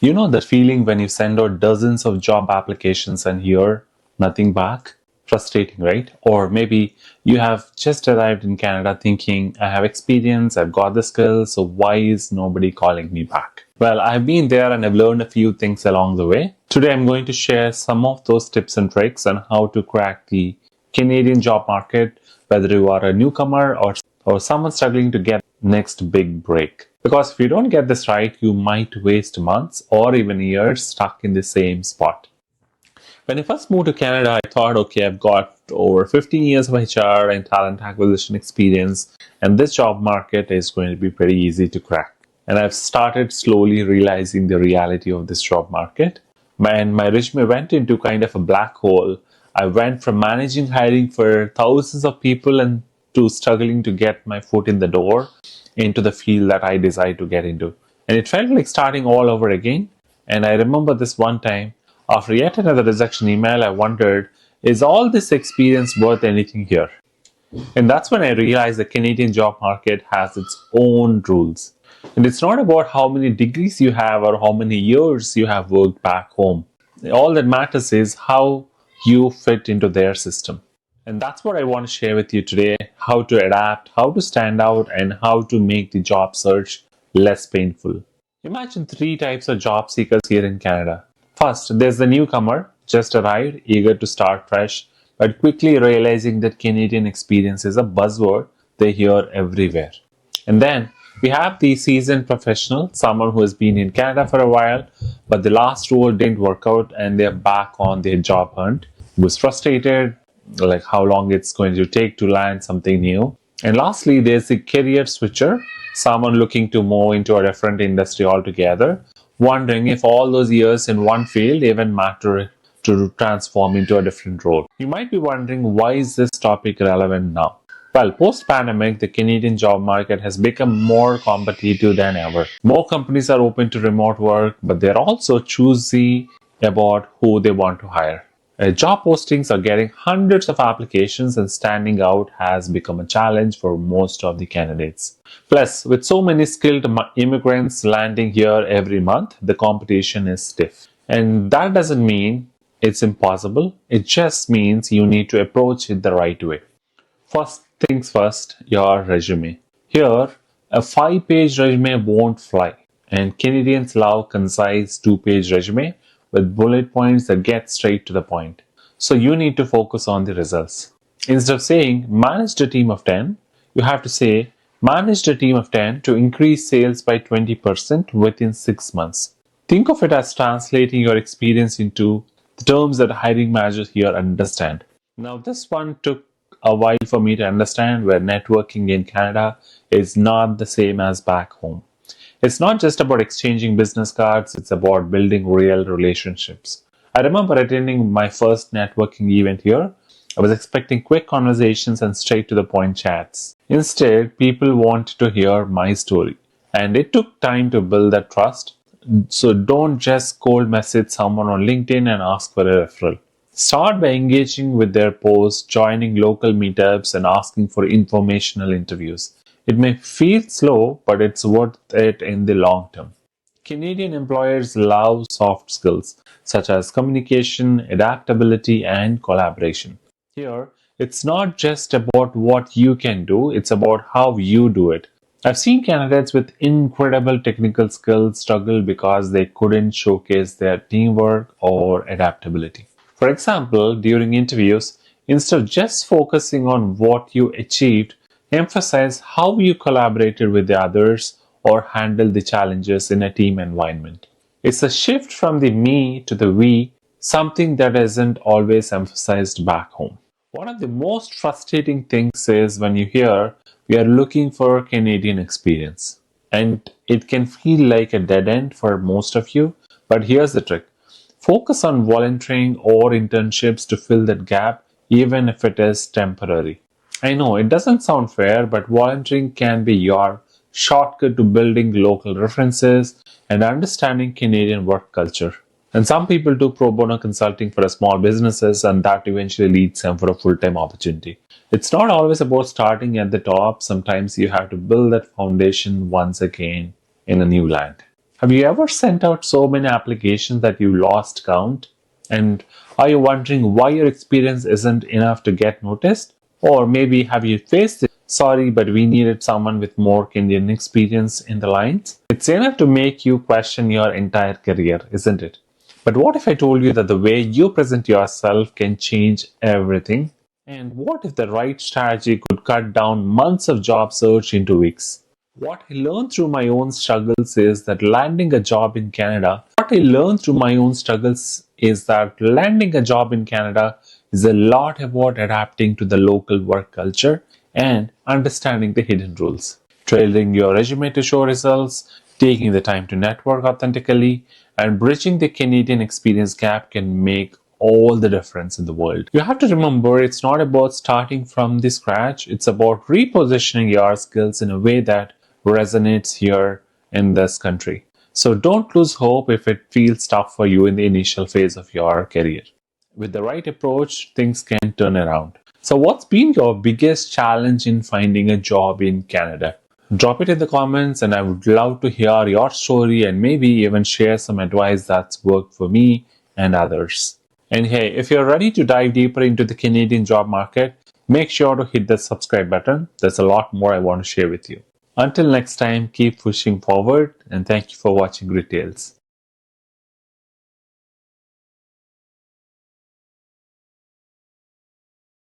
You know that feeling when you send out dozens of job applications and hear nothing back? Frustrating, right? Or maybe you have just arrived in Canada thinking, I have experience, I've got the skills, so why is nobody calling me back? Well, I've been there and I've learned a few things along the way. Today I'm going to share some of those tips and tricks on how to crack the Canadian job market, whether you are a newcomer or someone struggling to get next big break. Because if you don't get this right, you might waste months or even years stuck in the same spot. When I first moved to Canada, I thought, okay, I've got over 15 years of HR and talent acquisition experience, and this job market is going to be pretty easy to crack. And I've started slowly realizing the reality of this job market. My resume went into kind of a black hole. I went from managing hiring for thousands of people and to struggling to get my foot in the door into the field that I decided to get into. And it felt like starting all over again. And I remember this one time, after yet another rejection email, I wondered, is all this experience worth anything here? And that's when I realized the Canadian job market has its own rules. And it's not about how many degrees you have or how many years you have worked back home. All that matters is how you fit into their system. And that's what I want to share with you today, how to adapt, how to stand out, and how to make the job search less painful. Imagine three types of job seekers here in Canada. First, there's the newcomer, just arrived, eager to start fresh, but quickly realizing that Canadian experience is a buzzword they hear everywhere. And then we have the seasoned professional, someone who has been in Canada for a while, but the last role didn't work out and they're back on their job hunt, who's frustrated, like how long it's going to take to land something new. And lastly, there's the career switcher, someone looking to move into a different industry altogether, wondering if all those years in one field even matter to transform into a different role. You might be wondering, why is this topic relevant now? Well, post-pandemic, the Canadian job market has become more competitive than ever. More companies are open to remote work, but they're also choosy about who they want to hire. Job postings are getting hundreds of applications, and standing out has become a challenge for most of the candidates. Plus, with so many skilled immigrants landing here every month, the competition is stiff. And that doesn't mean it's impossible, it just means you need to approach it the right way. First things first, your resume. Here, a 5-page resume won't fly, and Canadians love concise 2-page resume with bullet points that get straight to the point. So you need to focus on the results. Instead of saying managed a team of 10, you have to say managed a team of 10 to increase sales by 20% within 6 months. Think of it as translating your experience into the terms that hiring managers here understand. Now, this one took a while for me to understand, where networking in Canada is not the same as back home. It's not just about exchanging business cards, it's about building real relationships. I remember attending my first networking event here. I was expecting quick conversations and straight to the point chats. Instead, people wanted to hear my story, and it took time to build that trust. So don't just cold message someone on LinkedIn and ask for a referral. Start by engaging with their posts, joining local meetups, and asking for informational interviews. It may feel slow, but it's worth it in the long term. Canadian employers love soft skills such as communication, adaptability, and collaboration. Here, it's not just about what you can do, it's about how you do it. I've seen candidates with incredible technical skills struggle because they couldn't showcase their teamwork or adaptability. For example, during interviews, instead of just focusing on what you achieved, emphasize how you collaborated with the others or handled the challenges in a team environment. It's a shift from the me to the we, something that isn't always emphasized back home. One of the most frustrating things is when you hear we are looking for Canadian experience. And it can feel like a dead end for most of you, but here's the trick. Focus on volunteering or internships to fill that gap, even if it is temporary. I know it doesn't sound fair, but volunteering can be your shortcut to building local references and understanding Canadian work culture. And some people do pro bono consulting for small businesses, and that eventually leads them for a full-time opportunity. It's not always about starting at the top. Sometimes you have to build that foundation once again in a new land. Have you ever sent out so many applications that you lost count? And are you wondering why your experience isn't enough to get noticed? Or maybe have you faced it? Sorry, but we needed someone with more Canadian experience in the lines. It's enough to make you question your entire career, isn't it? But what if I told you that the way you present yourself can change everything? And what if the right strategy could cut down months of job search into weeks? What I learned through my own struggles is that landing a job in Canada, is a lot about adapting to the local work culture and understanding the hidden rules. Tailoring your resume to show results, taking the time to network authentically, and bridging the Canadian experience gap can make all the difference in the world. You have to remember it's not about starting from the scratch, it's about repositioning your skills in a way that resonates here in this country. So don't lose hope if it feels tough for you in the initial phase of your career. With the right approach, things can turn around. So, what's been your biggest challenge in finding a job in Canada? Drop it in the comments, and I would love to hear your story and maybe even share some advice that's worked for me and others. And hey, if you're ready to dive deeper into the Canadian job market, make sure to hit the subscribe button. There's a lot more I want to share with you. Until next time, keep pushing forward, and thank you for watching Grit Tales.